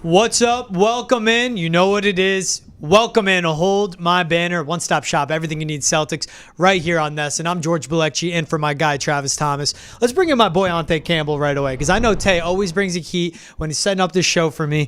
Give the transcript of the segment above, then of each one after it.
What's up? Welcome in. You know what it is. Welcome in. Hold my banner. One-stop shop. Everything you need Celtics right here on this. And I'm George Bilecki in for my guy, Travis Thomas. Let's bring in my boy, Ante Campbell, right away. Because I know Tay always brings a heat when he's setting up this show for me.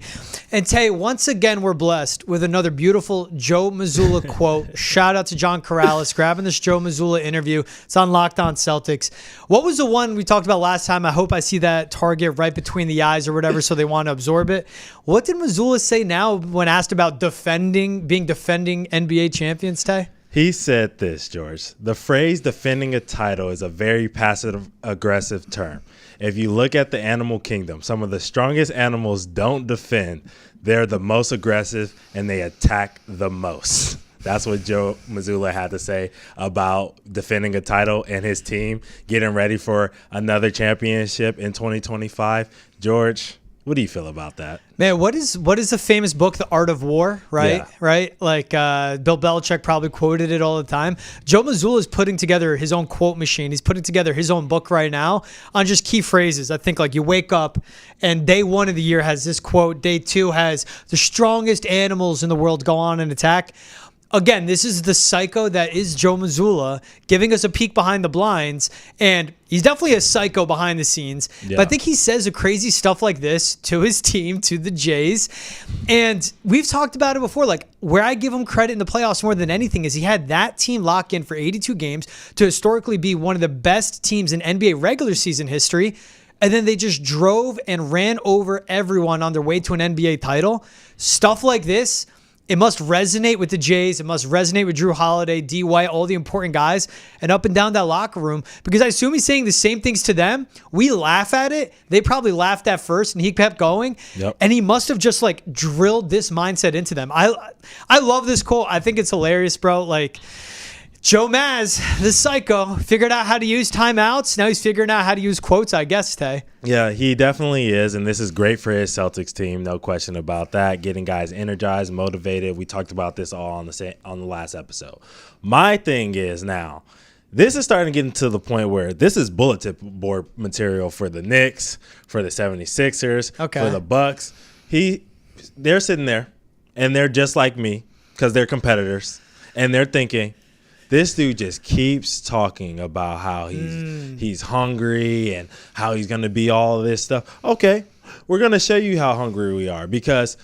And Tay, once again, we're blessed with another beautiful Joe Mazzulla quote. Shout out to John Corrales grabbing this Joe Mazzulla interview. It's on Locked On Celtics. What was the one we talked about last time? I hope I see that target right between the eyes or whatever so they want to absorb it. What did Mazzulla say now when asked about being defending NBA champions, Tay? He said this, George. The phrase defending a title is a very passive-aggressive term. If you look at the animal kingdom, some of the strongest animals don't defend. They're the most aggressive, and they attack the most. That's what Joe Mazzulla had to say about defending a title and his team getting ready for another championship in 2025. George, what do you feel about that? Man, what is the famous book, The Art of War, right? Yeah. Right? Like Bill Belichick probably quoted it all the time. Joe Mazzulla is putting together his own quote machine. He's putting together his own book right now on just key phrases. I think like you wake up and day one of the year has this quote. Day two has the strongest animals in the world go on and attack. Again, this is the psycho that is Joe Mazzulla giving us a peek behind the blinds, and he's definitely a psycho behind the scenes. Yeah. But I think he says the crazy stuff like this to his team, to the Jays, and we've talked about it before. Like where I give him credit in the playoffs more than anything is he had that team lock in for 82 games to historically be one of the best teams in NBA regular season history. And then they just drove and ran over everyone on their way to an NBA title. Stuff like this. It must resonate with the Jays. It must resonate with Drew Holiday, D. White, all the important guys, and up and down that locker room. Because I assume he's saying the same things to them. We laugh at it. They probably laughed at first, and he kept going. Yep. And he must have just like drilled this mindset into them. I love this quote. I think it's hilarious, bro. Like Joe Maz, the psycho, figured out how to use timeouts. Now he's figuring out how to use quotes, I guess, Tay. Yeah, he definitely is, and this is great for his Celtics team, no question about that. Getting guys energized, motivated. We talked about this all on the last episode. My thing is now, this is starting to get into the point where this is bulletin board material for the Knicks, for the 76ers, for the Bucks. They're sitting there, and they're just like me because they're competitors, and they're thinking, this dude just keeps talking about how he's hungry and how he's going to be all of this stuff. Okay, we're going to show you how hungry we are because,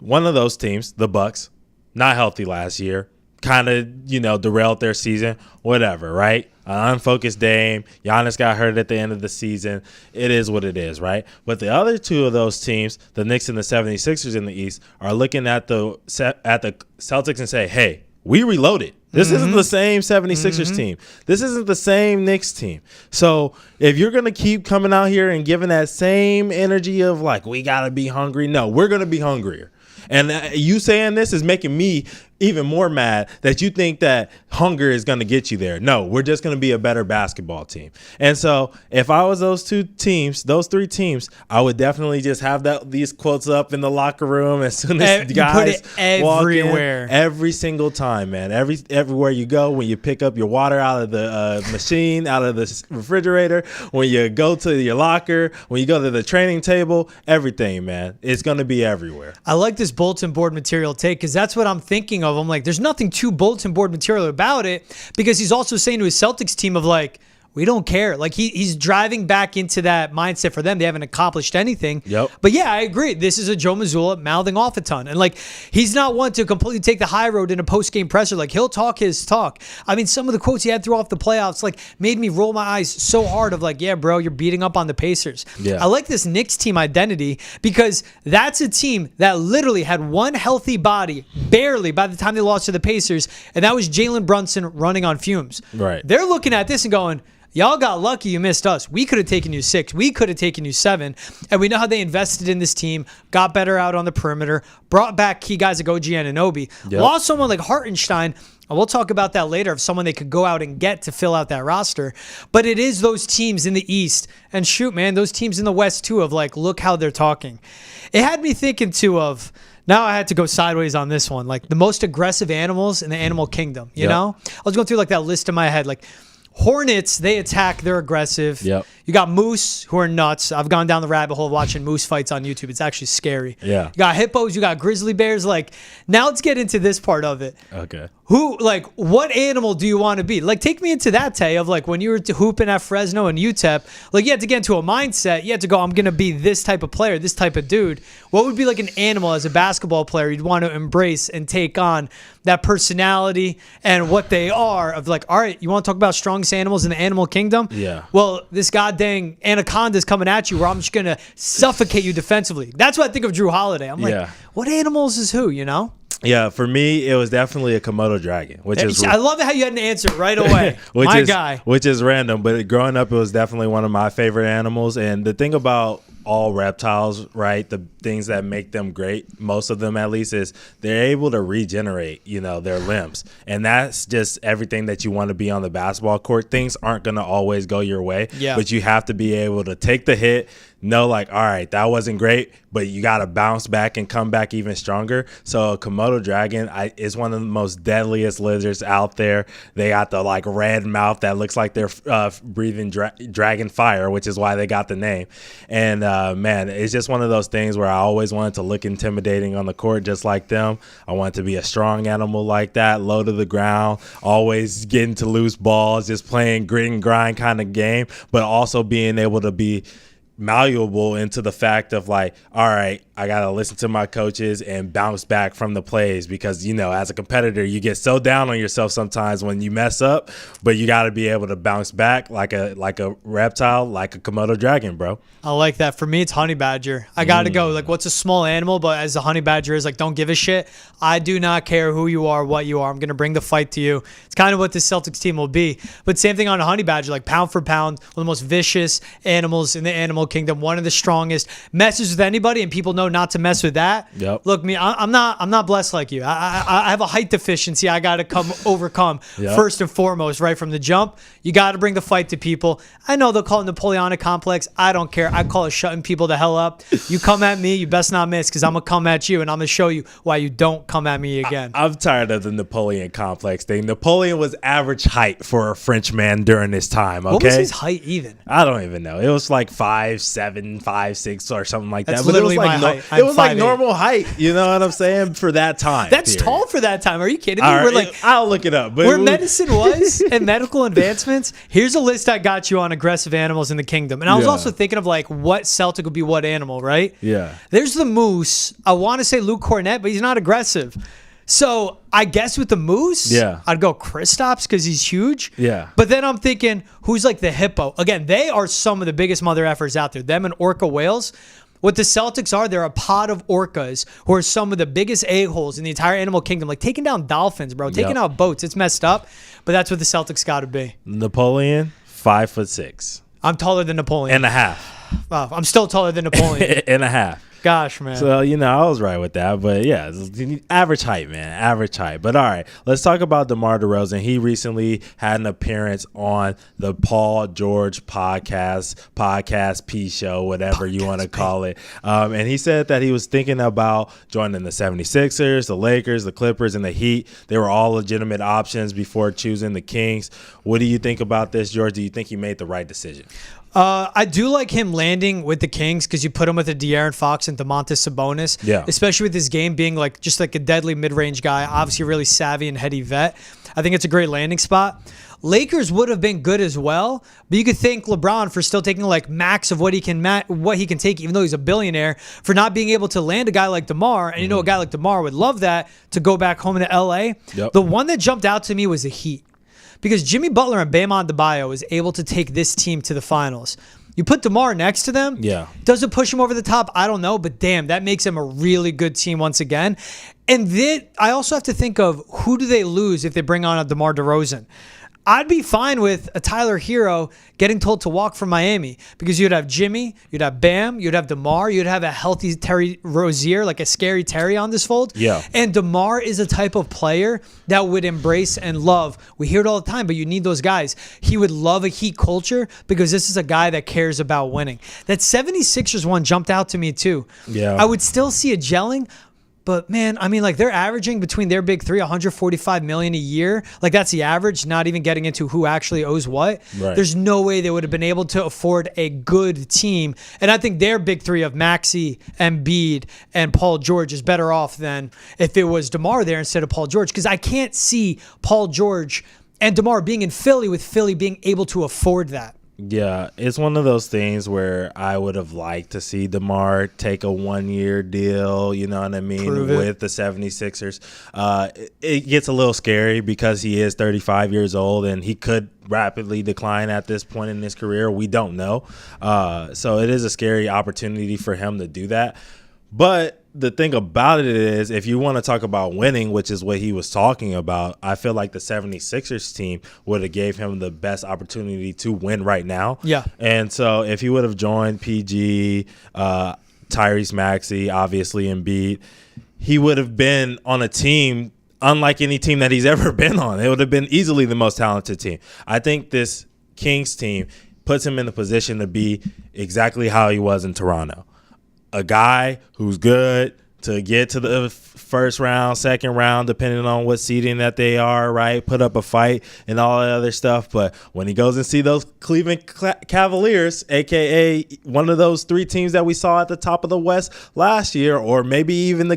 one of those teams, the Bucks, not healthy last year, kind of, derailed their season, whatever, right? An unfocused Dame. Giannis got hurt at the end of the season. It is what it is, right? But the other two of those teams, the Knicks and the 76ers in the East, are looking at the Celtics and say, hey, we reloaded. This isn't the same 76ers team. This isn't the same Knicks team. So if you're going to keep coming out here and giving that same energy of like, we got to be hungry, no, we're going to be hungrier. And you saying this is making me even more mad that you think that hunger is going to get you there. No, we're just going to be a better basketball team. And so if I was those three teams, I would definitely just have these quotes up in the locker room as soon as the guys walk in, every single time, man. Everywhere you go, when you pick up your water out of the machine, out of the refrigerator, when you go to your locker, when you go to the training table, everything, man. It's going to be everywhere. I like this bulletin board material take because that's what I'm thinking of. I'm like, there's nothing too bulletin board material about it because he's also saying to his Celtics team of like, we don't care. Like he's driving back into that mindset for them. They haven't accomplished anything. Yep. But yeah, I agree. This is a Joe Mazzulla mouthing off a ton. And like, he's not one to completely take the high road in a post-game presser. Like he'll talk his talk. I mean, some of the quotes he had throughout the playoffs, like made me roll my eyes so hard of like, yeah, bro, you're beating up on the Pacers. Yeah. I like this Knicks team identity because that's a team that literally had one healthy body barely by the time they lost to the Pacers. And that was Jalen Brunson running on fumes. Right. They're looking at this and going, y'all got lucky you missed us. We could have taken you 6. We could have taken you 7. And we know how they invested in this team, got better out on the perimeter, brought back key guys like OG Anunoby. Yep. Lost someone like Hartenstein. And we'll talk about that later of someone they could go out and get to fill out that roster. But it is those teams in the East. And shoot, man, those teams in the West too of like, look how they're talking. It had me thinking too of, now I had to go sideways on this one, like the most aggressive animals in the animal kingdom, you know? I was going through like that list in my head, like, Hornets, they attack, they're aggressive. Yep. You got moose, who are nuts. I've gone down the rabbit hole watching moose fights on YouTube. It's actually scary. Yeah. You got hippos, you got grizzly bears. Like, now let's get into this part of it. Okay. What animal do you want to be? Like, take me into that, Tay, of like when you were hooping at Fresno and UTEP, like you had to get into a mindset. You had to go, I'm going to be this type of player, this type of dude. What would be like an animal as a basketball player you'd want to embrace and take on that personality and what they are of like, all right, you want to talk about strongest animals in the animal kingdom? Yeah. Well, this goddamn anaconda's coming at you where I'm just going to suffocate you defensively. That's what I think of Drew Holiday. I'm like, what animals is who, you know? Yeah, for me, it was definitely a Komodo dragon, which is. I love how you had an answer right away. Which is random, but growing up, it was definitely one of my favorite animals. And the thing about all reptiles, right, the things that make them great, most of them at least, is they're able to regenerate, their limbs. And that's just everything that you want to be on the basketball court. Things aren't going to always go your way, but you have to be able to take the hit, know like, all right, that wasn't great, but you got to bounce back and come back even stronger. So a Komodo dragon is one of the most deadliest lizards out there. They got the like red mouth that looks like they're breathing dragon fire, which is why they got the name. And man, it's just one of those things where I always wanted to look intimidating on the court just like them. I wanted to be a strong animal like that, low to the ground, always getting to loose balls, just playing grit and grind kind of game, but also being able to be malleable into the fact of like, all right, I got to listen to my coaches and bounce back from the plays because, as a competitor, you get so down on yourself sometimes when you mess up, but you got to be able to bounce back like a reptile, like a Komodo dragon, bro. I like that. For me, it's honey badger. I got to go. Like, what's a small animal, but as a honey badger is, like, don't give a shit. I do not care who you are, what you are. I'm going to bring the fight to you. It's kind of what the Celtics team will be. But same thing on a honey badger, like pound for pound, one of the most vicious animals in the animal kingdom, one of the strongest, messes with anybody, and people know not to mess with that. Yep. Look, I'm not blessed like you. I have a height deficiency I got to overcome first and foremost, right from the jump. You got to bring the fight to people. I know they'll call it Napoleonic complex. I don't care. I call it shutting people the hell up. You come at me, you best not miss, because I'm going to come at you, and I'm going to show you why you don't come at me again. I'm tired of the Napoleon complex thing. Napoleon was average height for a French man during his time, okay? What was his height even? I don't even know. It was like 5'7", 5'6", or something like That's that. But literally it was like my height. It was like normal height. You know what I'm saying? For that time. That's tall for that time. Are you kidding me? Right, We're like, I'll look it up. But where medicine was and medical advancements. Here's a list I got you on aggressive animals in the kingdom. And I was also thinking of like what Celtic would be what animal, right? Yeah. There's the moose. I want to say Luke Cornett, but he's not aggressive. So I guess with the moose, I'd go Kristaps because he's huge. Yeah. But then I'm thinking, who's like the hippo? Again, they are some of the biggest mother effers out there. Them and orca whales. What the Celtics are, they're a pod of orcas who are some of the biggest a-holes in the entire animal kingdom. Like taking down dolphins, bro. Taking out boats. It's messed up. But that's what the Celtics got to be. Napoleon, 5'6". I'm taller than Napoleon. And a half. Wow, I'm still taller than Napoleon. And a half. Gosh, man. So, I was right with that. But, yeah, average height, man. Average height. But, all right, let's talk about DeMar DeRozan. He recently had an appearance on the Paul George podcast P show, whatever you want to call it. And he said that he was thinking about joining the 76ers, the Lakers, the Clippers, and the Heat. They were all legitimate options before choosing the Kings. What do you think about this, George? Do you think he made the right decision? I do like him landing with the Kings because you put him with a De'Aaron Fox and Domantas Sabonis, especially with his game being like just like a deadly mid-range guy, obviously really savvy and heady vet. I think it's a great landing spot. Lakers would have been good as well, but you could thank LeBron for still taking like max of what he can take, even though he's a billionaire, for not being able to land a guy like DeMar. And a guy like DeMar would love that to go back home to LA. The one that jumped out to me was the Heat. Because Jimmy Butler and Bam Adebayo was able to take this team to the finals. You put DeMar next to them. Does it push him over the top? I don't know. But damn, that makes him a really good team once again. And then I also have to think of who do they lose if they bring on a DeMar DeRozan. I'd be fine with a Tyler Hero getting told to walk from Miami because you'd have Jimmy, you'd have Bam, you'd have DeMar, you'd have a healthy Terry Rozier, like a scary Terry on this fold. And DeMar is a type of player that would embrace and love. We hear it all the time, but you need those guys. He would love a Heat culture because this is a guy that cares about winning. That 76ers one jumped out to me too. I would still see a gelling, But man, I mean, like they're averaging between their big three, 145 million a year. Like that's the average, not even getting into who actually owes what. Right. There's no way they would have been able to afford a good team. And I think their big three of Maxey, Embiid, and Paul George is better off than if it was DeMar there instead of Paul George. Because I can't see Paul George and DeMar being in Philly with Philly being able to afford that. Yeah, it's one of those things where I would have liked to see DeMar take a 1-year deal, you know what I mean, with the 76ers. It gets a little scary because he is 35 years old and he could rapidly decline at this point in his career. We don't know. So it is a scary opportunity for him to do that. But the thing about it is, if you want to talk about winning, which is what he was talking about, I feel like the 76ers team would have gave him the best opportunity to win right now. Yeah. And so if he would have joined PG, Tyrese Maxey, obviously Embiid, he would have been on a team unlike any team that he's ever been on. It would have been easily the most talented team. I think this Kings team puts him in the position to be exactly how he was in Toronto. A guy who's good to get to the first round, second round, depending on what seeding that they are, right? Put up a fight and all that other stuff. But when he goes and see those Cleveland Cavaliers, a.k.a. one of those three teams that we saw at the top of the West last year, or maybe even the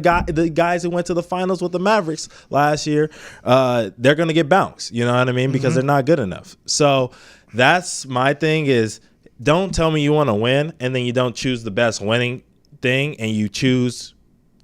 guys who went to the finals with the Mavericks last year, they're going to get bounced. You know what I mean? Because they're not good enough. So that's my thing is, don't tell me you want to win and then you don't choose the best winning thing and you choose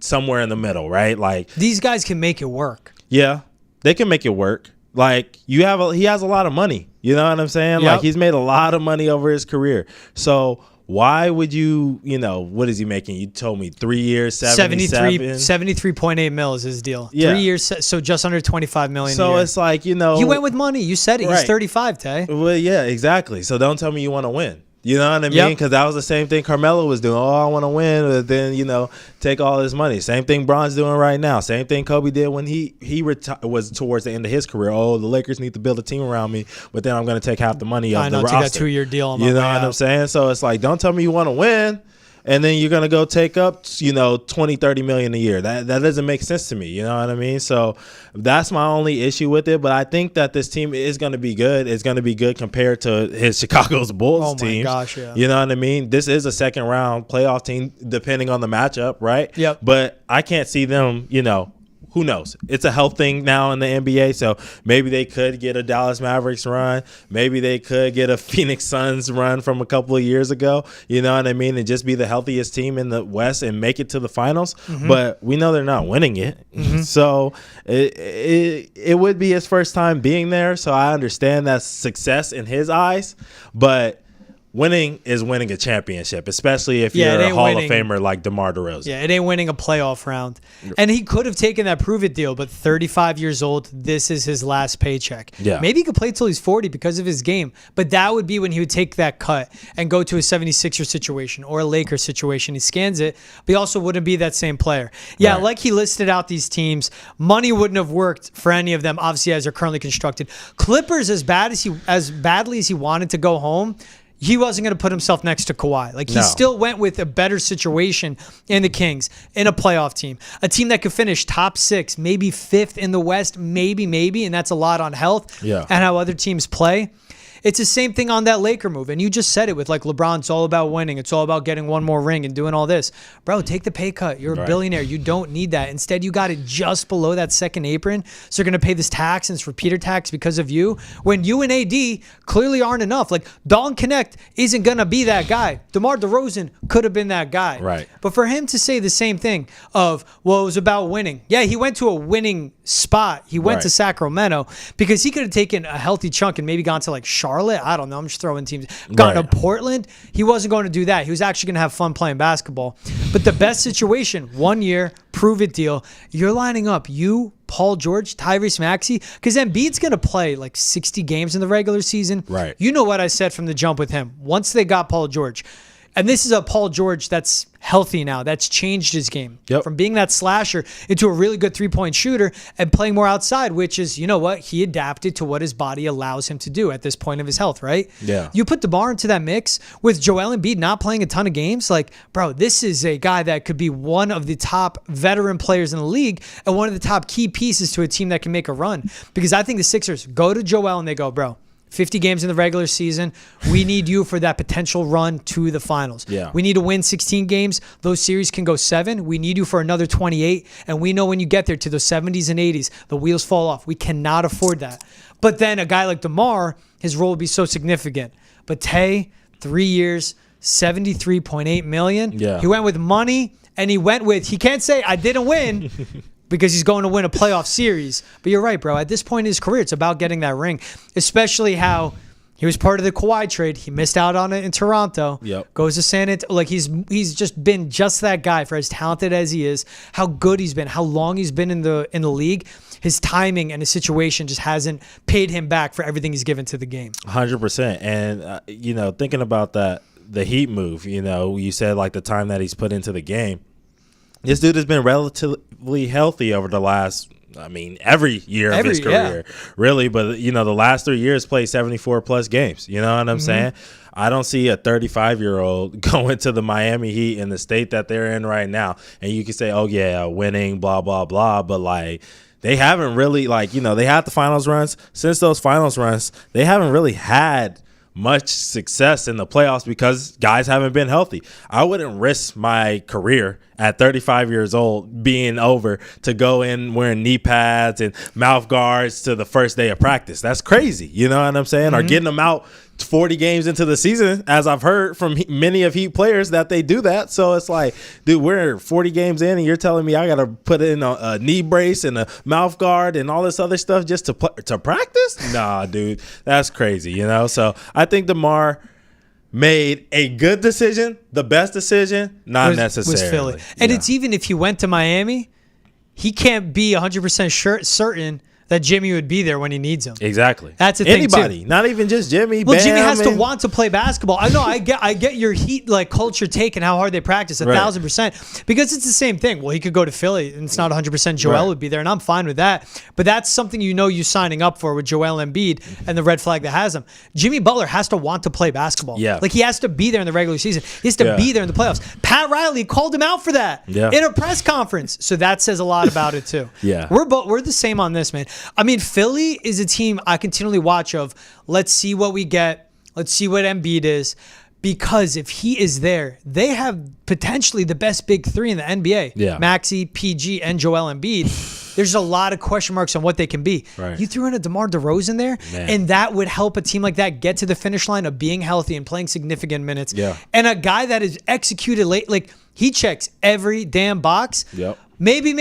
somewhere in the middle, right? Like these guys can make it work. Yeah, they can make it work. Like he has a lot of money. You know what I'm saying? Yep. Like he's made a lot of money over his career. So why would you know, what is he making? You told me 3 years, 73.8 mil is his deal. Yeah. 3 years, so just under 25 million. So a year. it's like, you know, he went with money. You said it. Right. He's 35, Tay. Well, yeah, exactly. So don't tell me you want to win. You know what I mean? Yep. Because that was the same thing Carmelo was doing. Oh, I want to win, but then, you know, take all his money. Same thing Bron's doing right now. Same thing Kobe did when he was towards the end of his career. Oh, the Lakers need to build a team around me, but then I'm going to take half the money of the roster. I know, take that 2-year deal on my You know way what out. I'm saying? So it's like, don't tell me you want to win, and then you're going to go take up, you know, 20, 30 million a year. That doesn't make sense to me. You know what I mean? So that's my only issue with it. But I think that this team is going to be good. It's going to be good compared to his Chicago's Bulls team. Oh, my gosh, yeah. You know what I mean? This is a second round playoff team, depending on the matchup, right? Yep. But I can't see them, you know, who knows? It's a health thing now in the NBA, so maybe they could get a Dallas Mavericks run. Maybe they could get a Phoenix Suns run from a couple of years ago. You know what I mean? And just be the healthiest team in the West and make it to the finals. But we know they're not winning it. So it would be his first time being there, so I understand that's success in his eyes. But winning is winning a championship, especially if you're a Hall of Famer like DeMar DeRozan. Yeah, it ain't winning a playoff round. And he could have taken that Prove It deal, but 35 years old, this is his last paycheck. Yeah. Maybe he could play till he's 40 because of his game, but that would be when he would take that cut and go to a 76er situation or a Lakers situation. He scans it, but he also wouldn't be that same player. Yeah, Right. like he listed out these teams, money wouldn't have worked for any of them, obviously, as they're currently constructed. Clippers, as badly as he wanted to go home, he wasn't going to put himself next to Kawhi. Like, he still went with a better situation in the Kings, in a playoff team. A team that could finish top 6, maybe 5th in the West, maybe, and that's a lot on health and how other teams play. It's the same thing on that Laker move. And you just said it with, like, LeBron, it's all about winning. It's all about getting one more ring and doing all this. Bro, take the pay cut. You're a billionaire. You don't need that. Instead, you got it just below that second apron. So you're going to pay this tax, and it's repeater tax because of you. When you and AD clearly aren't enough. Like, Don Connect isn't going to be that guy. DeMar DeRozan could have been that guy. Right. But for him to say the same thing of, well, it was about winning. Yeah, he went to a winning spot. He went to Sacramento because he could have taken a healthy chunk and maybe gone to, like, Charlotte. I don't know. I'm just throwing teams. Gone to Portland. He wasn't going to do that. He was actually going to have fun playing basketball. But the best situation, 1 year, prove it deal. You're lining up you, Paul George, Tyrese Maxey, because Embiid's going to play like 60 games in the regular season. Right. You know what I said from the jump with him. Once they got Paul George, And this is a Paul George that's healthy now. That's changed his game from being that slasher into a really good three-point shooter and playing more outside, which is, you know what? He adapted to what his body allows him to do at this point of his health, right? Yeah. You put DeMar into that mix with Joel Embiid not playing a ton of games. Like, bro, this is a guy that could be one of the top veteran players in the league and one of the top key pieces to a team that can make a run. Because I think the Sixers go to Joel and they go, bro, 50 games in the regular season. We need you for that potential run to the finals. Yeah. We need to win 16 games. Those series can go 7. We need you for another 28. And we know when you get there to the 70s and 80s, the wheels fall off. We cannot afford that. But then a guy like DeMar, his role would be so significant. But Tay, 3 years, $73.8 million. Yeah. He went with money, and he can't say, I didn't win. Because he's going to win a playoff series. But you're right, bro. At this point in his career, it's about getting that ring. Especially how he was part of the Kawhi trade. He missed out on it in Toronto. Yep. Goes to San Antonio. Like, he's just been just that guy for as talented as he is. How good he's been. How long he's been in the league. His timing and his situation just hasn't paid him back for everything he's given to the game. 100%. And, thinking about that, the Heat move, you said like the time that he's put into the game. This dude has been relatively healthy over the last, every year of his career, really. But, the last 3 years played 74-plus games. You know what I'm saying? I don't see a 35-year-old going to the Miami Heat in the state that they're in right now. And you can say, oh, yeah, winning, blah, blah, blah. But, like, they haven't really, they had the finals runs. Since those finals runs, they haven't really had much success in the playoffs because guys haven't been healthy. I wouldn't risk my career at 35 years old being over to go in wearing knee pads and mouth guards to the first day of practice. That's crazy. You know what I'm saying? Or getting them out 40 games into the season, as I've heard from many of Heat players that they do that. So it's like, dude, we're 40 games in and you're telling me I got to put in a knee brace and a mouth guard and all this other stuff just to practice? Nah, dude, that's crazy, So I think DeMar made a good decision, the best decision, not necessarily. Was Philly. And it's even if he went to Miami, he can't be 100% certain that Jimmy would be there when he needs him. Exactly. That's the thing, anybody, not even just Jimmy. Well, Bam, Jimmy has to want to play basketball. I know. I get your Heat culture take and how hard they practice 1,000%, because it's the same thing. Well, he could go to Philly and it's not 100%. Joel would be there, and I'm fine with that. But that's something you signing up for with Joel Embiid and the red flag that has him. Jimmy Butler has to want to play basketball. Yeah. Like, he has to be there in the regular season. He has to be there in the playoffs. Pat Riley called him out for that in a press conference. So that says a lot about it too. Yeah. We're the same on this, man. Philly is a team I continually watch of, let's see what we get. Let's see what Embiid is. Because if he is there, they have potentially the best big three in the NBA. Yeah. Maxey, PG, and Joel Embiid. There's a lot of question marks on what they can be. Right. You threw in a DeMar DeRozan there, and that would help a team like that get to the finish line of being healthy and playing significant minutes. Yeah. And a guy that is executed late, like, he checks every damn box. Yep. Maybe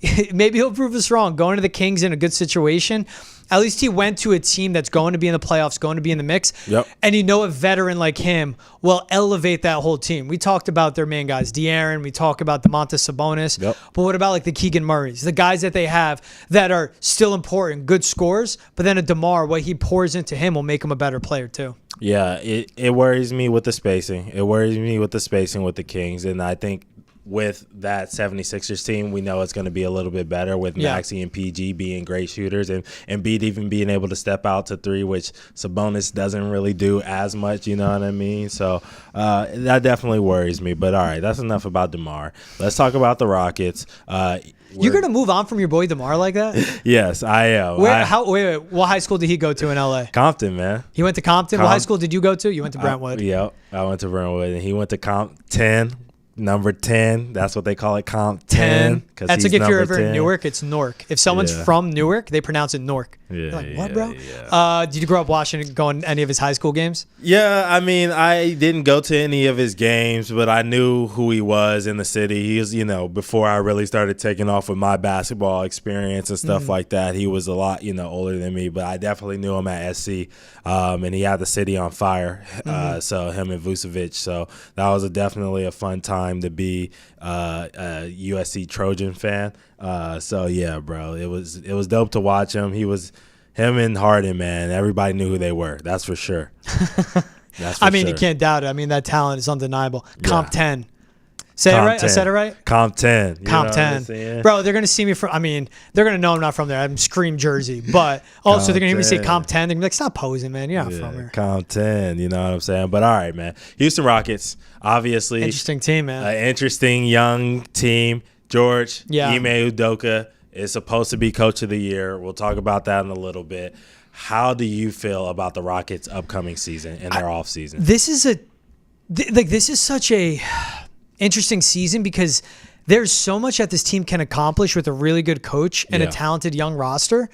he'll prove us wrong. Going to the Kings in a good situation. At least he went to a team that's going to be in the playoffs, going to be in the mix. Yep. And a veteran like him will elevate that whole team. We talked about their main guys, De'Aaron. We talk about Domantas Sabonis. Yep. But what about the Keegan Murrays, the guys that they have that are still important, good scores, but then a DeMar, what he pours into him will make him a better player too. Yeah, it worries me with the spacing. It worries me with the spacing with the Kings. And I think with that 76ers team, we know it's going to be a little bit better with Maxey and PG being great shooters and Embiid even being able to step out to three, which Sabonis doesn't really do as much, you know what I mean? So that dedefinitely worries me. But all right, that's enough about DeMar. Let's talk about the Rockets. You're going to move on from your boy DeMar like that? Yes, I am. Wait, what high school did he go to in LA? Compton, man. He went to Compton? What high school did you go to? You went to Brentwood. Yep, I went to Brentwood, and he went to Compton. Number 10. That's what they call it, Comp 10. That's like if you're ever in Newark, it's Newark. If someone's from Newark, they pronounce it Newark. Yeah, you're like, what, bro? Did you grow up watching, going to any of his high school games? Yeah, I didn't go to any of his games, but I knew who he was in the city. He was, before I really started taking off with my basketball experience and stuff like that, he was a lot, older than me, but I definitely knew him at SC, and he had the city on fire, so him and Vucevic. So that was definitely a fun time to be a USC Trojan fan. So yeah, bro, it was dope to watch him. Him and Harden, man, everybody knew who they were. That's for sure. That's for I mean, sure. you can't doubt it. I mean, that talent is undeniable. Comp 10. Say Comp it right? 10. I said it right? Comp 10. You Comp know 10. what I'm saying? Bro, they're going to see me from, I mean, they're going to know I'm not from there. I'm Scream Jersey. But also, they're going to hear me say Comp 10. They're going to be like, stop posing, man. You're not from here. Comp 10. You know what I'm saying? But all right, man. Houston Rockets, obviously. Interesting team, man. An interesting young team. George, Yeah. Ime Udoka is supposed to be coach of the year. We'll talk about that in a little bit. How do you feel about the Rockets' upcoming season and their off season? This is this is such a interesting season because there's so much that this team can accomplish with a really good coach and a talented young roster.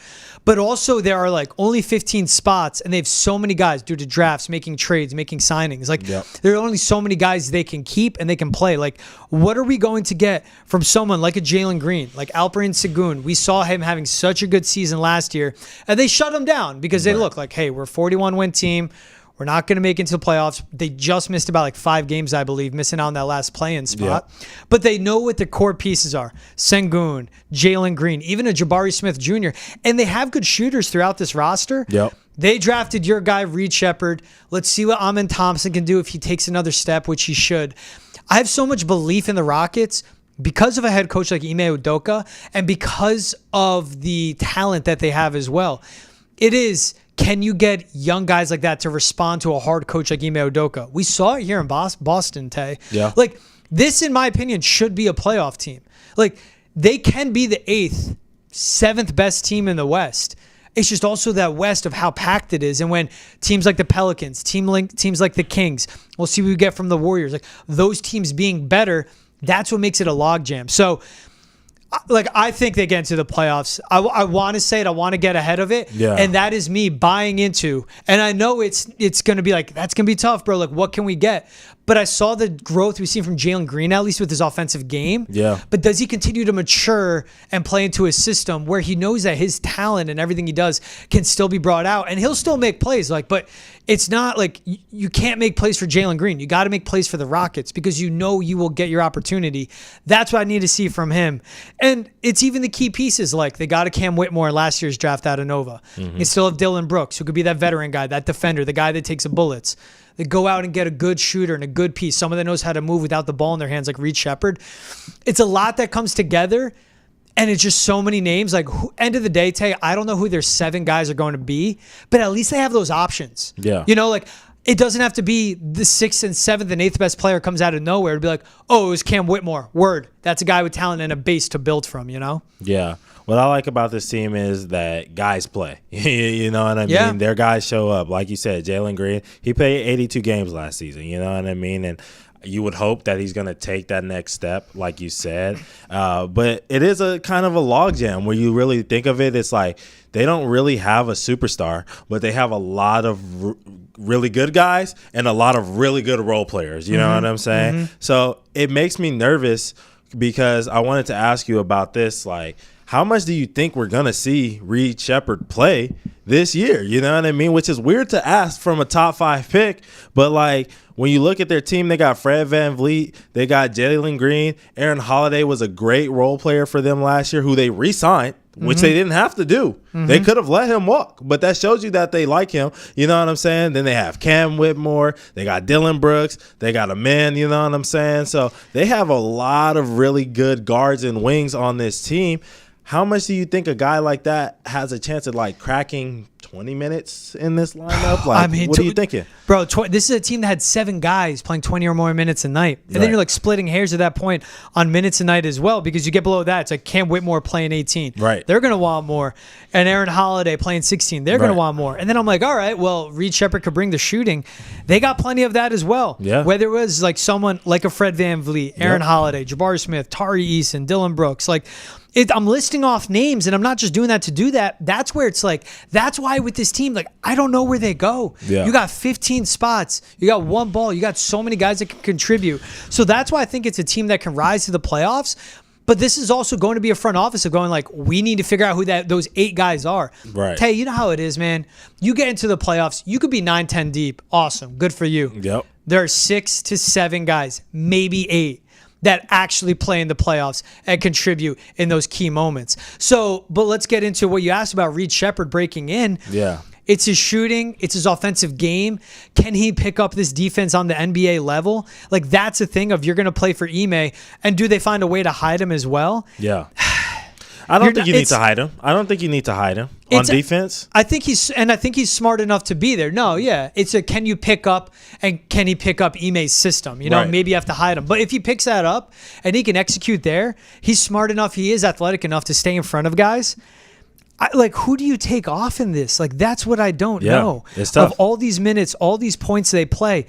But also there are like only 15 spots and they have so many guys due to drafts, making trades, making signings. Like there are only so many guys they can keep and they can play. Like what are we going to get from someone like a Jalen Green, like Alperen Sengun? We saw him having such a good season last year and they shut him down because they look like, hey, we're a 41-win team. We're not going to make it into the playoffs. They just missed about like 5 games, I believe, missing out on that last play-in spot. Yeah. But they know what the core pieces are. Sengun, Jalen Green, even a Jabari Smith Jr. And they have good shooters throughout this roster. Yep. They drafted your guy, Reed Shepard. Let's see what Amin Thompson can do if he takes another step, which he should. I have so much belief in the Rockets because of a head coach like Ime Udoka and because of the talent that they have as well. It is... Can you get young guys like that to respond to a hard coach like Ime Udoka? We saw it here in Boston, Tay. Yeah. Like, this, in my opinion, should be a playoff team. Like, they can be the 8th, 7th best team in the West. It's just also that West of how packed it is. And when teams like the Pelicans, teams like the Kings, we'll see what we get from the Warriors. Like, those teams being better, that's what makes it a logjam. So, like, I think they get into the playoffs. I want to say it. I want to get ahead of it. Yeah. And that is me buying into. And I know it's going to be like, that's going to be tough, bro. Like, what can we get? But I saw the growth we've seen from Jalen Green, at least with his offensive game. Yeah. But does he continue to mature and play into his system where he knows that his talent and everything he does can still be brought out? And he'll still make plays. Like, but it's not like you can't make plays for Jalen Green. You got to make plays for the Rockets because you know you will get your opportunity. That's what I need to see from him. And it's even the key pieces. Like, they got a Cam Whitmore in last year's draft out of Nova. You still have Dylan Brooks, who could be that veteran guy, that defender, the guy that takes the bullets. They go out and get a good shooter and a good piece, someone that knows how to move without the ball in their hands, like Reed Shepard. It's a lot that comes together, and it's just so many names. Like, end of the day, Tay, I don't know who their 7 guys are going to be, but at least they have those options. Yeah. You know, like, it doesn't have to be the 6th and 7th and 8th best player comes out of nowhere to be like, oh, it was Cam Whitmore. Word. That's a guy with talent and a base to build from, you know? Yeah. What I like about this team is that guys play. You know what I mean? Yeah. Their guys show up. Like you said, Jalen Green, he played 82 games last season. You know what I mean? And you would hope that he's going to take that next step, like you said. But it is a kind of a logjam where you really think of it. It's like they don't really have a superstar, but they have a lot of really good guys and a lot of really good role players. You know what I'm saying? So it makes me nervous because I wanted to ask you about this. Like, how much do you think we're going to see Reed Shepard play this year? You know what I mean? Which is weird to ask from a top 5 pick. But, like, when you look at their team, they got Fred VanVleet. They got Jalen Green. Aaron Holiday was a great role player for them last year who they re-signed, which they didn't have to do. They could have let him walk. But that shows you that they like him. You know what I'm saying? Then they have Cam Whitmore. They got Dylan Brooks. They got a man. You know what I'm saying? So they have a lot of really good guards and wings on this team. How much do you think a guy like that has a chance of, like, cracking 20 minutes in this lineup? Like, I mean, what are you thinking? Bro, this is a team that had 7 guys playing 20 or more minutes a night. And then you're, like, splitting hairs at that point on minutes a night as well because you get below that. It's like Cam Whitmore playing 18. Right. They're going to want more. And Aaron Holiday playing 16. They're going to want more. And then I'm like, all right, well, Reed Shepard could bring the shooting. They got plenty of that as well. Yeah. Whether it was, like, someone like a Fred VanVleet, Aaron Holiday, Jabari Smith, Tari Eason, Dylan Brooks, like – I'm listing off names, and I'm not just doing that to do that. That's where it's like, that's why with this team, like, I don't know where they go. Yeah. You got 15 spots. You got 1 ball. You got so many guys that can contribute. So that's why I think it's a team that can rise to the playoffs. But this is also going to be a front office of going, like, we need to figure out who those 8 guys are. Right. Hey, you know how it is, man. You get into the playoffs. You could be 9-10 deep. Awesome. Good for you. Yep. There are 6 to 7 guys, maybe 8. That actually play in the playoffs and contribute in those key moments. So, but let's get into what you asked about Reed Shepard breaking in. Yeah. It's his shooting. It's his offensive game. Can he pick up this defense on the NBA level? Like, that's a thing of you're going to play for Ime, and do they find a way to hide him as well? Yeah. I don't think you need to hide him. I don't think you need to hide him on defense. I think he's smart enough to be there. No, yeah. It's a can you pick up, and can he pick up Ime's system? You know, Right. maybe you have to hide him. But if he picks that up and he can execute there, he's smart enough, he is athletic enough to stay in front of guys. Like, who do you take off in this? Like, that's what I don't know. It's tough. Of all these minutes, all these points they play.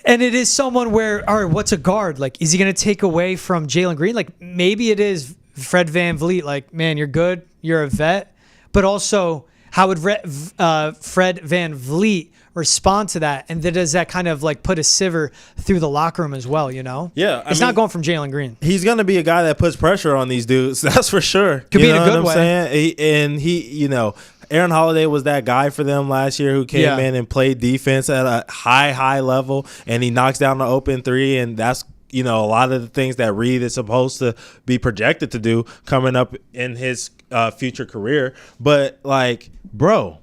And it is someone where, all right, what's a guard? Like, is he going to take away from Jalen Green? Like, maybe it is Fred VanVleet. Like, man, you're good. You're a vet. But also, how would Fred VanVleet respond to that? And then does that kind of like put a siver through the locker room as well, you know? Yeah. It's not going from Jalen Green. He's going to be a guy that puts pressure on these dudes. That's for sure. Could be in a good what I'm way. saying? You know, Aaron Holiday was that guy for them last year who came in and played defense at a high level, and he knocks down the open three, and that's, you know, a lot of the things that Reed is supposed to be projected to do coming up in his future career. But, like, bro,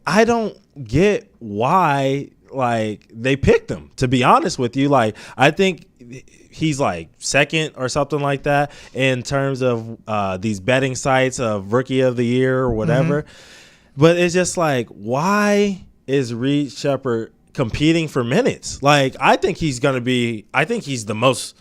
I don't get why, like, they picked him, to be honest with you. Like, I think he's like second or something like that in terms of these betting sites of rookie of the year or whatever. But it's just like, why is Reed Shepard competing for minutes? Like, I think he's the most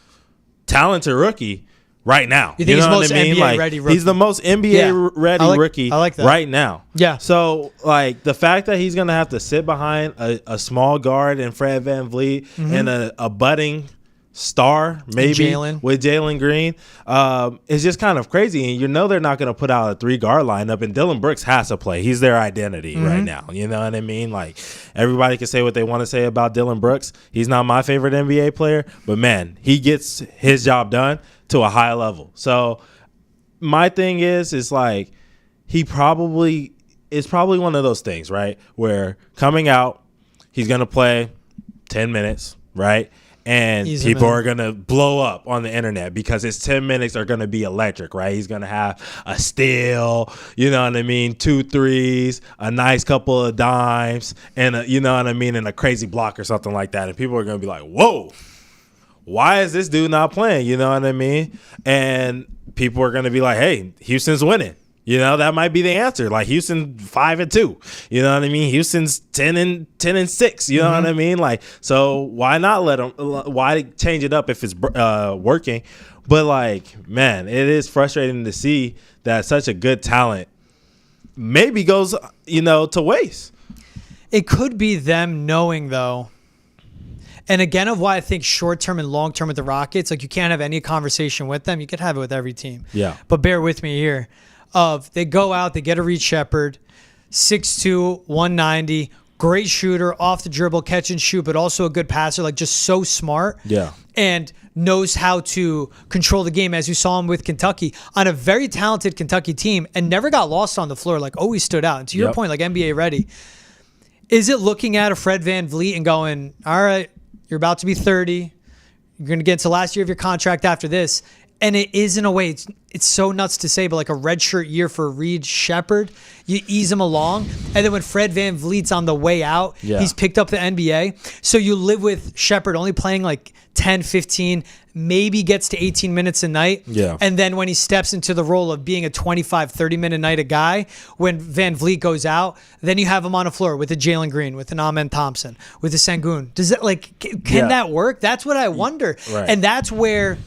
talented rookie right now. You think he's know the what most I mean? NBA Like, ready rookie? he's the most NBA ready rookie I like that. right now. Yeah. So, like, the fact that he's going to have to sit behind a small guard and Fred VanVleet and a budding star maybe with Jalen Green is just kind of crazy. And you know they're not going to put out a 3-guard lineup, and Dylan Brooks has to play. He's their identity right now. You know what I mean? Like, everybody can say what they want to say about Dylan Brooks. He's not my favorite NBA player, but man, he gets his job done to a high level. So my thing is like, it's probably one of those things, right, where coming out, he's going to play 10 minutes, right? And people are going to blow up on the internet because his 10 minutes are going to be electric, right? He's going to have a steal, you know what I mean, 2 threes, a nice couple of dimes, and you know what I mean, and a crazy block or something like that. And people are going to be like, whoa, why is this dude not playing? You know what I mean? And people are going to be like, hey, Houston's winning. You know, that might be the answer. Like, Houston 5-2. You know what I mean? Houston's 10-6. You know what I mean? Like, so why not let them? Why change it up if it's working? But, like, man, it is frustrating to see that such a good talent maybe goes, you know, to waste. It could be them knowing, though. And again, of why I think short-term and long-term with the Rockets, like, you can't have any conversation with them. You could have it with every team. Yeah. But bear with me here. They go out, they get a Reed Shepard, 6'2", 190, great shooter, off the dribble, catch and shoot, but also a good passer, like, just so smart. Yeah. And knows how to control the game, as you saw him with Kentucky, on a very talented Kentucky team, and never got lost on the floor, like, always stood out. And to your point, like, NBA ready. Is it looking at a Fred VanVleet and going, all right, you're about to be 30, you're going to get into the last year of your contract after this? And it is, in a way, it's so nuts to say, but like a redshirt year for Reed Shepard, you ease him along. And then when Fred VanVleet's on the way out, he's picked up the NBA. So you live with Shepard only playing like 10, 15, maybe gets to 18 minutes a night. Yeah. And then when he steps into the role of being a 25, 30-minute night a guy, when VanVleet goes out, then you have him on the floor with a Jalen Green, with an Amen Thompson, with a Sengun. Does that, like, can that work? That's what I wonder. Right. And that's where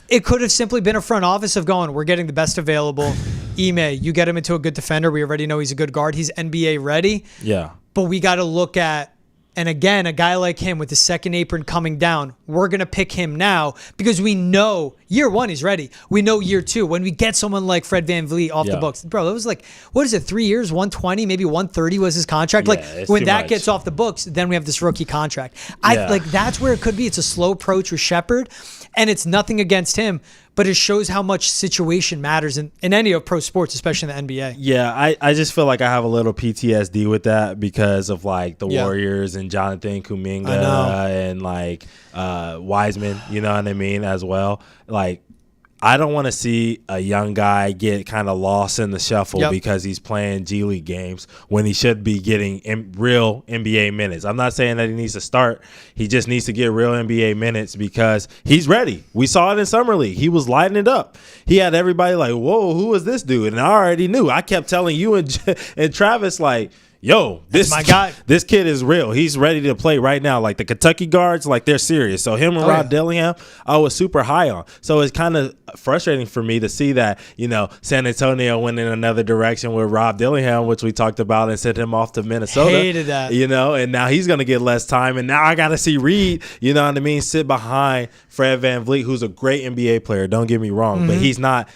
it could have simply been a front office of going, we're getting the best available. Ime, you get him into a good defender. We already know he's a good guard. He's NBA ready. Yeah. But we got to look at, and again, a guy like him with the second apron coming down, we're going to pick him now because we know year one he's ready. We know year two, when we get someone like Fred VanVleet off the books. Bro, that was like, what is it, 3 years, 120, maybe 130 was his contract? Yeah, like, when that gets off the books, then we have this rookie contract. Like, that's where it could be. It's a slow approach with Shepard. And it's nothing against him, but it shows how much situation matters in any of pro sports, especially in the NBA. Yeah, I just feel like I have a little PTSD with that because of like the Warriors and Jonathan Kuminga and like Wiseman, you know what I mean, as well. Like, I don't want to see a young guy get kind of lost in the shuffle because he's playing G League games when he should be getting real NBA minutes. I'm not saying that he needs to start. He just needs to get real NBA minutes because he's ready. We saw it in Summer League. He was lighting it up. He had everybody like, whoa, who is this dude? And I already knew. I kept telling you and Travis, like, yo, this my guy. This kid is real. He's ready to play right now. Like the Kentucky guards, like they're serious. So him and Rob Dillingham, I was super high on. So it's kind of frustrating for me to see that, San Antonio went in another direction with Rob Dillingham, which we talked about, and sent him off to Minnesota. Hated that. And now he's going to get less time. And now I got to see Reed, you know what I mean, sit behind Fred VanVleet, who's a great NBA player. Don't get me wrong, but he's not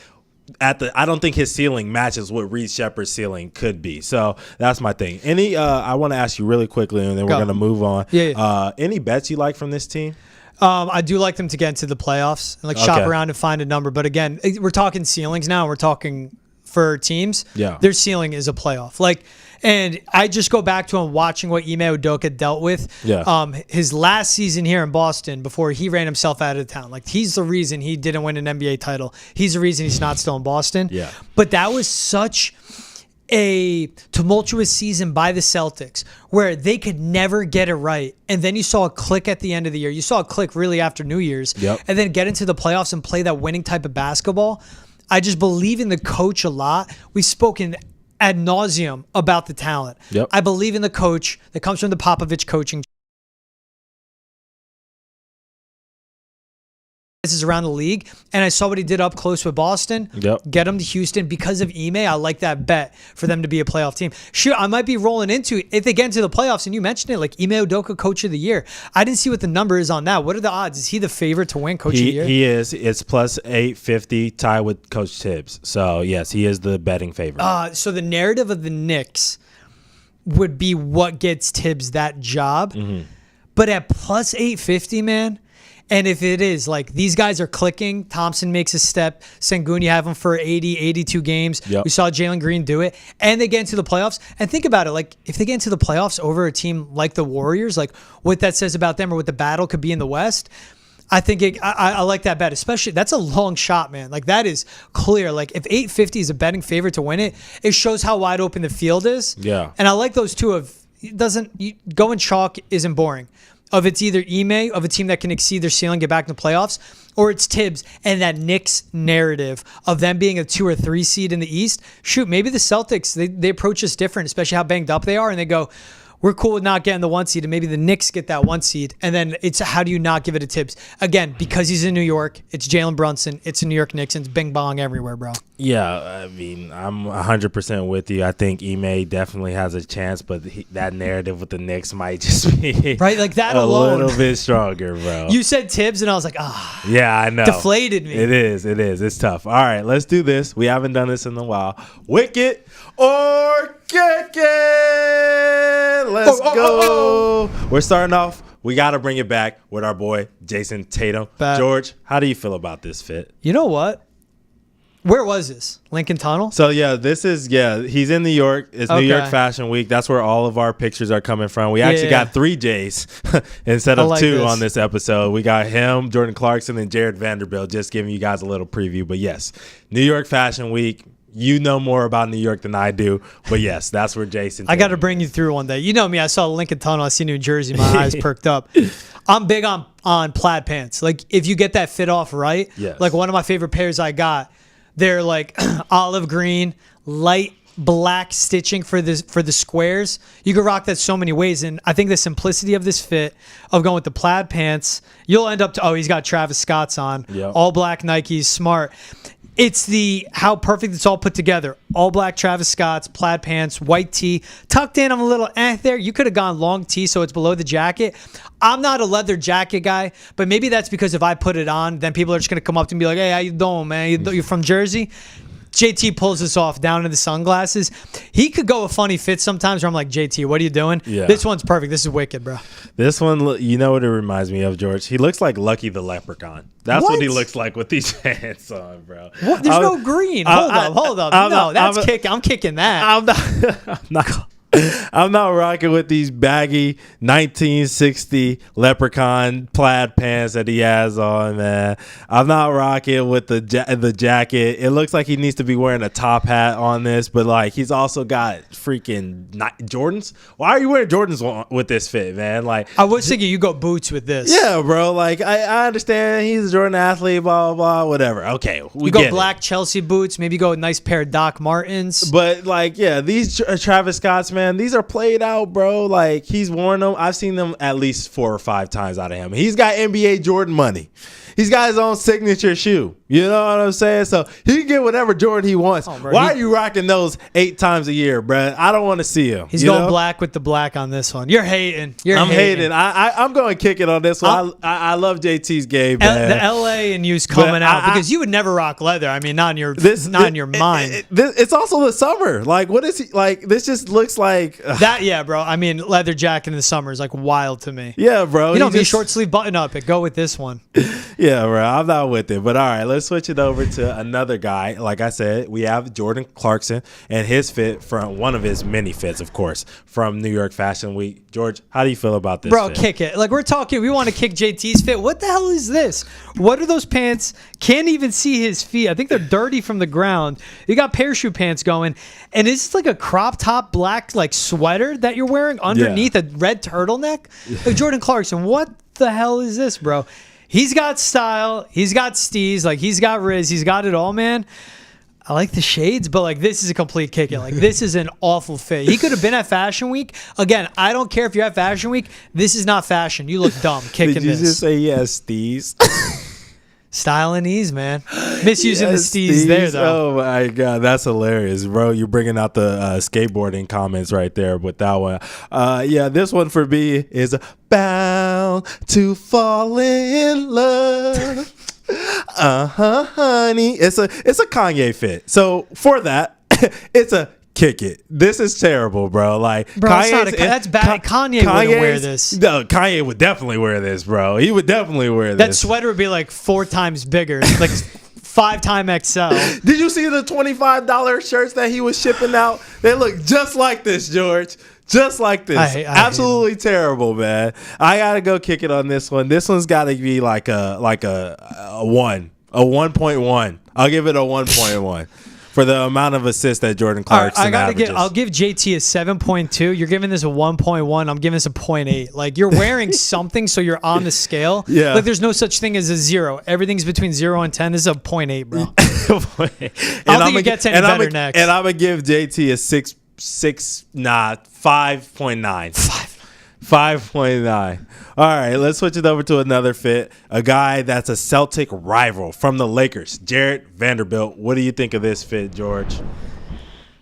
I don't think his ceiling matches what Reed Shepard's ceiling could be. So that's my thing. I want to ask you really quickly, and then we're going to move on. Yeah. Any bets you like from this team? I do like them to get into the playoffs and shop around and find a number. But again, we're talking ceilings now. We're talking for teams. Yeah. Their ceiling is a playoff. And I just go back to him watching what Ime Udoka dealt with. Yeah. His last season here in Boston before he ran himself out of town. He's the reason he didn't win an NBA title. He's the reason he's not still in Boston. Yeah. But that was such a tumultuous season by the Celtics where they could never get it right. And then you saw a click at the end of the year. You saw a click really after New Year's. Yep. And then get into the playoffs and play that winning type of basketball. I just believe in the coach a lot. We've spoken ad nauseum about the talent. Yep. I believe in the coach that comes from the Popovich coaching. Is around the league, and I saw what he did up close with Boston. Yep. Get him to Houston because of Ime. I like that bet for them to be a playoff team. Sure, I might be rolling into it if they get into the playoffs, and you mentioned it, like Ime Udoka, Coach of the Year. I didn't see what the number is on that. What are the odds? Is he the favorite to win Coach of the Year? He is. It's plus 850, tie with Coach Tibbs. So yes, he is the betting favorite. So the narrative of the Knicks would be what gets Tibbs that job, but at plus 850, man. And if it is, these guys are clicking, Thompson makes a step, Sengun, you have him for 80, 82 games. Yep. We saw Jalen Green do it. And they get into the playoffs. And think about it, if they get into the playoffs over a team like the Warriors, what that says about them or what the battle could be in the West, I think I like that bet. Especially, that's a long shot, man. That is clear. If 850 is a betting favorite to win it, it shows how wide open the field is. Yeah. And I like those two going chalk isn't boring. Of it's either Ime, of a team that can exceed their ceiling, get back in the playoffs, or it's Tibbs and that Knicks narrative of them being a 2 or 3 seed in the East. Shoot, maybe the Celtics, they approach this different, especially how banged up they are, and they go, we're cool with not getting the 1 seed, and maybe the Knicks get that 1 seed, and then it's how do you not give it to Tibbs? Again, because he's in New York, it's Jalen Brunson, it's a New York Knicks, and it's bing bong everywhere, bro. Yeah, I mean, I'm 100% with you. I think Ime definitely has a chance, but that narrative with the Knicks might just be right, that a alone. little bit stronger, bro. You said Tibbs, and I was like, yeah, I know. Deflated me. It is. It's tough. All right, let's do this. We haven't done this in a while. Wicket or kick it. Let's go. We're starting off. We got to bring it back with our boy, Jason Tatum. George, how do you feel about this fit? You know what? Where was this? Lincoln Tunnel? So, he's in New York. It's New York Fashion Week. That's where all of our pictures are coming from. We actually got 3 J's instead of 2 on this episode. We got him, Jordan Clarkson, and Jared Vanderbilt, just giving you guys a little preview. But, yes, New York Fashion Week. You know more about New York than I do. But, yes, that's where Jason I got to bring you through one day. You know me. I saw Lincoln Tunnel. I see New Jersey. My eyes perked up. I'm big on plaid pants. If you get that fit off right, yes. One of my favorite pairs I got, they're olive green, light black stitching for the squares. You can rock that so many ways, and I think the simplicity of this fit of going with the plaid pants, you'll end up he's got Travis Scott's on, all black Nikes, smart. It's how perfect it's all put together. All black Travis Scott's, plaid pants, white tee, tucked in. I'm a little there. You could have gone long tee so it's below the jacket. I'm not a leather jacket guy, but maybe that's because if I put it on, then people are just going to come up to me and be like, hey, how you doing, man? You're from Jersey? JT pulls this off down in the sunglasses. He could go a funny fit sometimes where I'm like, JT, what are you doing? Yeah. This one's perfect. This is wicked, bro. This one, you know what it reminds me of, George? He looks like Lucky the Leprechaun. That's what he looks like with these pants on, bro. What? There's no green. Hold up. No, I'm kicking that. I'm not. I'm not rocking with these baggy 1960 leprechaun plaid pants that he has on, man. I'm not rocking with the jacket. It looks like he needs to be wearing a top hat on this, but like he's also got freaking Jordans. Why are you wearing Jordans with this fit, man? Like I was thinking you go boots with this. Yeah, bro. Like I understand he's a Jordan athlete, blah blah blah, whatever. Okay, we you go get black Chelsea boots. Maybe go a nice pair of Doc Martens. But like, yeah, these Travis Scotts, man. These are played out, bro. Like he's worn them. I've seen them at least 4 or 5 times out of him. He's got NBA Jordan money. He's got his own signature shoe. You know what I'm saying? So he can get whatever Jordan he wants. Oh, bro, Why are you rocking those 8 times a year, bro? I don't want to see him. He's going black with the black on this one. You're hating. I'm hating. I'm going to kick it on this one. I love JT's game, man. The LA and you's coming out because you would never rock leather. I mean, not in your mind. It's also the summer. Like, what is he like? This just looks like that. Yeah, bro. I mean, leather jacket in the summer is like wild to me. Yeah, bro. You don't need short sleeve button up. Go with this one. Yeah, bro. I'm not with it. But all right, let's switch it over to another guy. Like I said, we have Jordan Clarkson and his fit from one of his many fits, of course, from New York Fashion Week. George, how do you feel about this? Bro, fit? Kick it. Like we want to kick JT's fit. What the hell is this? What are those pants? Can't even see his feet. I think they're dirty from the ground. You got parachute pants going. And is this like a crop top black like sweater that you're wearing underneath a red turtleneck? Like Jordan Clarkson, what the hell is this, bro? He's got style. He's got steez. Like, he's got Riz. He's got it all, man. I like the shades, but, like, this is a complete kick-in. Like, this is an awful fit. He could have been at Fashion Week. Again, I don't care if you're at Fashion Week. This is not fashion. You look dumb kicking this. Did you just say yes, steez? Style and ease, man. Misusing the steez there, though. Oh, my God. That's hilarious, bro. You're bringing out the skateboarding comments right there with that one. Yeah, this one for me is bound to fall in love. Honey. It's a Kanye fit. So for that, it's a kick it. This is terrible, bro. Like, bro, that's bad. Kanye wouldn't wear this. No, Kanye would definitely wear this, bro. He would definitely wear this. That sweater would be like 4 times bigger, like 5 times XL. Did you see the $25 shirts that he was shipping out? They look just like this, George. Just like this. I absolutely terrible, man. I gotta go kick it on this one. This one's gotta be like a 1.1. I'll give it a 1.1. For the amount of assists that Jordan Clarkson averages. I'll give JT a 7.2. You're giving this a 1.1. I'm giving this a 0.8. Like, you're wearing something, so you're on the scale. Yeah. Like, there's no such thing as a 0. Everything's between 0 and 10. This is a 0.8, bro. I don't think it gets any better next. And I'm going to give JT a 5.9. 5.9. All right, let's switch it over to another fit. A guy that's a Celtic rival from the Lakers, Jarred Vanderbilt. What do you think of this fit, George?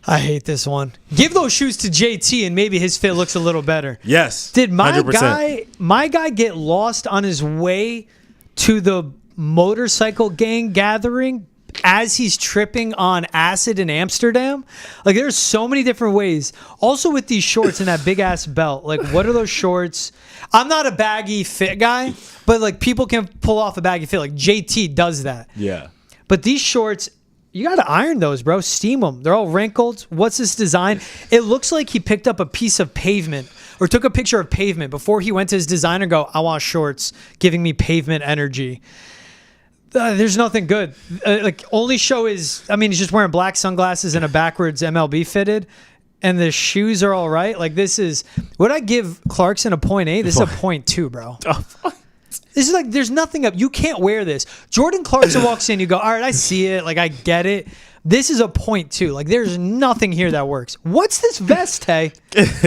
I hate this one. Give those shoes to JT and maybe his fit looks a little better. Yes. Did my 100%. my guy get lost on his way to the motorcycle gang gathering as he's tripping on acid in Amsterdam? Like, there's so many different ways. Also with these shorts and that big ass belt, like, what are those shorts? I'm not a baggy fit guy, but like, people can pull off a baggy fit. Like, JT does that. Yeah. But these shorts, you got to iron those, bro. Steam them. They're all wrinkled. What's this design? It looks like he picked up a piece of pavement or took a picture of pavement before he went to his designer and go, I want shorts giving me pavement energy. There's nothing good. Like, only show is, I mean, he's just wearing black sunglasses and a backwards MLB fitted, and the shoes are all right. Like, this is, would I give Clarkson a 0.8? This is a 0.2, bro. This is like, there's nothing up. You can't wear this. Jordan Clarkson walks in, you go, all right, I see it. Like, I get it. This is a 0.2. Like, there's nothing here that works. What's this vest, hey?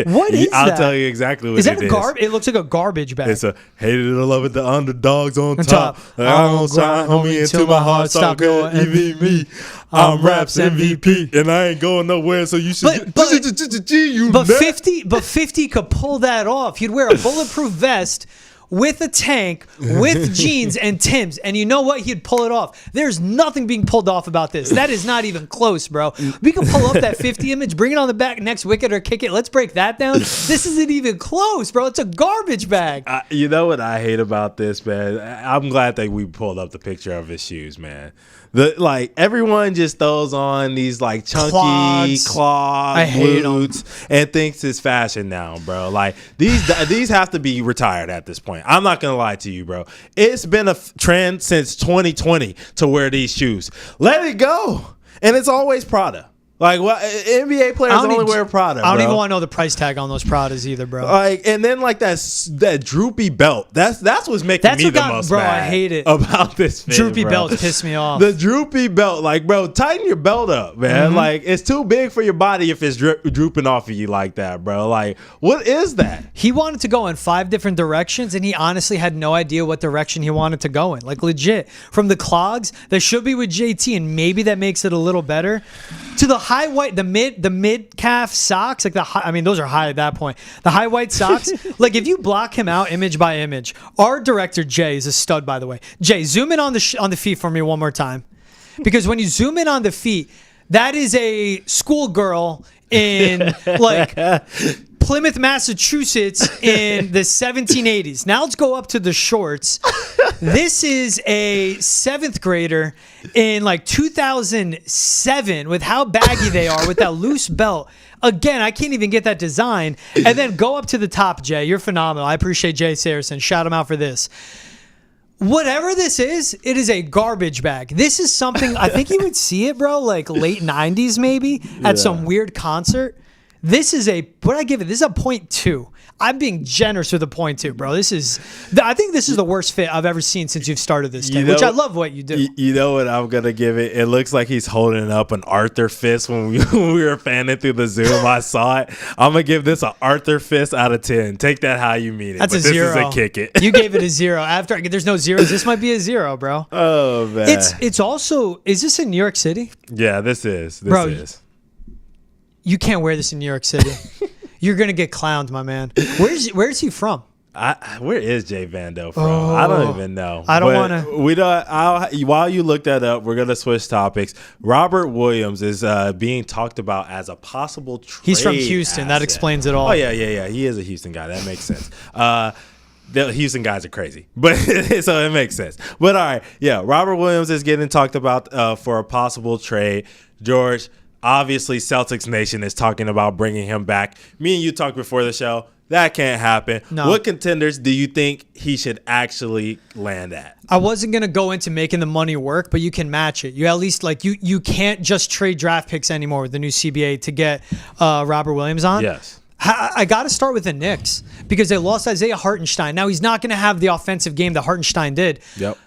What is that? I'll tell you exactly what it is. Is that it looks like a garbage bag. It's a hated it or love it, the underdogs on top. Like, I'm gonna grind, homie, until my heart stop going. Even me, I'm Raps MVP, and I ain't going nowhere. So you should. But 50 could pull that off. He'd wear a bulletproof vest with a tank, with jeans and Timbs. And you know what? He'd pull it off. There's nothing being pulled off about this. That is not even close, bro. We can pull up that 50 image, bring it on the back, next wicket or kick it. Let's break that down. This isn't even close, bro. It's a garbage bag. You know what I hate about this, man? I'm glad that we pulled up the picture of his shoes, man. Everyone just throws on these like chunky clog boots and thinks it's fashion now, bro. Like these have to be retired at this point. I'm not gonna lie to you, bro. It's been a trend since 2020 to wear these shoes. Let it go, and it's always Prada. Like, what NBA players only wear Prada. I don't even want to know the price tag on those Pradas either, bro. Like, and then like that droopy belt. That's what's making me the most bro. mad I hate it about this fit, droopy bro. belts piss me off. The droopy belt, like, bro, tighten your belt up, man. Like, it's too big for your body if it's drooping off of you like that, bro. Like, what is that? He wanted to go in 5 different directions, and he honestly had no idea what direction he wanted to go in. Like, legit, from the clogs that should be with JT, and maybe that makes it a little better, to the high white, the mid calf socks, like those are high at that point. The high white socks, like if you block him out image by image, our director Jay is a stud, by the way. Jay, zoom in on the feet for me one more time, because when you zoom in on the feet, that is a schoolgirl in like Plymouth, Massachusetts in the 1780s. Now let's go up to the shorts. This is a 7th grader in like 2007 with how baggy they are with that loose belt. Again, I can't even get that design. And then go up to the top, Jay. You're phenomenal. I appreciate Jay Saracen. Shout him out for this. Whatever this is, it is a garbage bag. This is something, I think you would see it, bro, like late 90s maybe at some weird concert. This is what I give it? This is a 0.2. I'm being generous with a 0.2, bro. I think this is the worst fit I've ever seen since you've started this thing, which I love what you do. You know what I'm going to give it? It looks like he's holding up an Arthur fist when we were fanning through the Zoom. I saw it. I'm going to give this an Arthur fist out of 10. Take that how you mean it. That's but a 0. This is a kick it. You gave it a 0. There's no zeros. This might be a 0, bro. Oh, man. It's also, is this in New York City? Yeah, this is. Bro, you can't wear this in New York City. You're gonna get clowned, my man. Where's he from? Where is Jay Vando from? I don't even know. I don't want to. We don't. While you look that up, we're gonna switch topics. Robert Williams is being talked about as a possible trade. He's from Houston. Asset. That explains it all. Oh yeah. He is a Houston guy. That makes sense. The Houston guys are crazy, but so it makes sense. But all right, yeah. Robert Williams is getting talked about for a possible trade. George. Obviously, Celtics Nation is talking about bringing him back. Me and you talked before the show. That can't happen. No. What contenders do you think he should actually land at? I wasn't going to go into making the money work, but you can match it. You at least, like, you can't just trade draft picks anymore with the new CBA to get Robert Williams on. Yes. I got to start with the Knicks because they lost Isaiah Hartenstein. Now, he's not going to have the offensive game that Hartenstein did. Yep.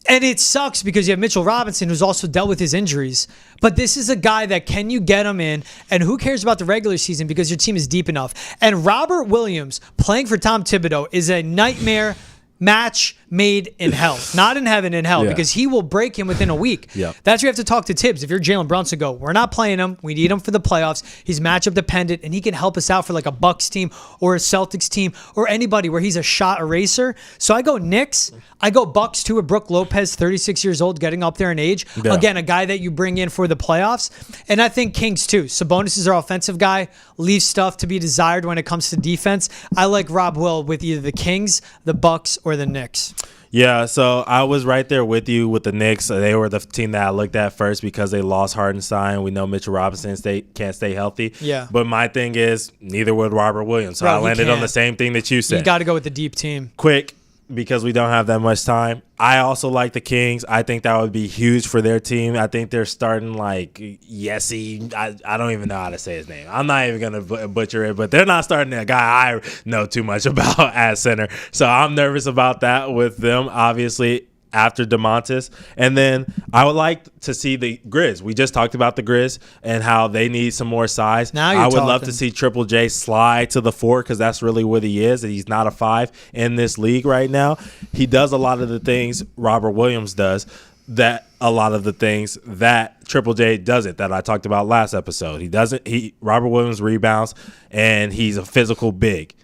And it sucks because you have Mitchell Robinson, who's also dealt with his injuries. But this is a guy that can you get him in, and who cares about the regular season because your team is deep enough. And Robert Williams playing for Tom Thibodeau is a nightmare match made in hell. Not in heaven, in hell, because he will break him within a week. Yep. That's where you have to talk to Tibbs. If you're Jalen Brunson, go, we're not playing him. We need him for the playoffs. He's matchup dependent, and he can help us out for like a Bucks team or a Celtics team or anybody where he's a shot eraser. So I go Knicks. I go Bucks too with Brook Lopez, 36 years old, getting up there in age. Yeah. Again, a guy that you bring in for the playoffs. And I think Kings too. Sabonis is our offensive guy. Leaves stuff to be desired when it comes to defense. I like Rob Will with either the Kings, the Bucks, or the Knicks. Yeah, so I was right there with you with the Knicks. They were the team that I looked at first because they lost Hartenstein. We know Mitchell Robinson can't stay healthy. Yeah. But my thing is, neither would Robert Williams. So I landed on the same thing that you said. You got to go with the deep team. Quick, because we don't have that much time. I also like the Kings. I think that would be huge for their team. I think they're starting like Yessie. I don't even know how to say his name. I'm not even going to butcher it, but they're not starting a guy I know too much about at center. So I'm nervous about that with them, obviously, after DeMontis. And then I would like to see the Grizz. We just talked about the Grizz and how they need some more size. Now you're I would talking. love to see Triple J slide to the 4 because that's really what he is. And he's not a 5 in this league right now. He does a lot of the things Robert Williams does, that a lot of the things that Triple J doesn't, that I talked about last episode. Robert Williams rebounds and he's a physical big.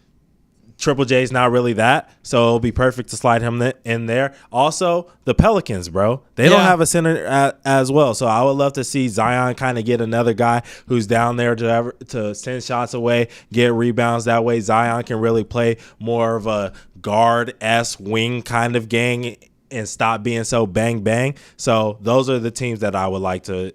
Triple J's not really that, so it'll be perfect to slide him in there. Also, the Pelicans, bro, they don't have a center as well, so I would love to see Zion kind of get another guy who's down there to send shots away, get rebounds. That way Zion can really play more of a guard-esque wing kind of game and stop being so bang. So those are the teams that I would like to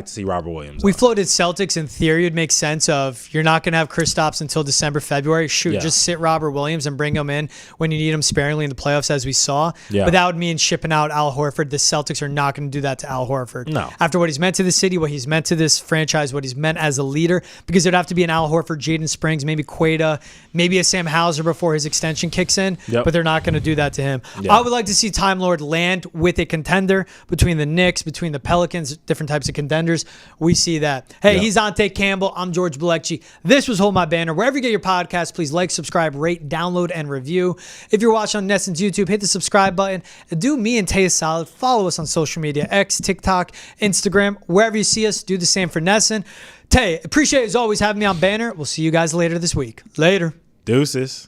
see Robert Williams. We floated Celtics. In theory, it makes sense of you're not going to have Kristaps until December, February. Just sit Robert Williams and bring him in when you need him sparingly in the playoffs, as we saw. But that would mean shipping out Al Horford. The Celtics are not going to do that to Al Horford. No. After what he's meant to the city, what he's meant to this franchise, what he's meant as a leader, because there'd have to be an Al Horford, Jaden Springs, maybe Queta, maybe a Sam Hauser before his extension kicks in. But they're not going to do that to him. I would like to see Time Lord land with a contender between the Knicks, between the Pelicans, different types of contenders. We see that. Hey, he's Ante Campbell. I'm George Bilecki. This was Hold My Banner. Wherever you get your podcast, please like, subscribe, rate, download, and review. If you're watching on Nesson's YouTube, hit the subscribe button. Do me and Tay a solid. Follow us on social media, X, TikTok, Instagram. Wherever you see us, do the same for Nesson. Tay, appreciate as always having me on Banner. We'll see you guys later this week. Later. Deuces.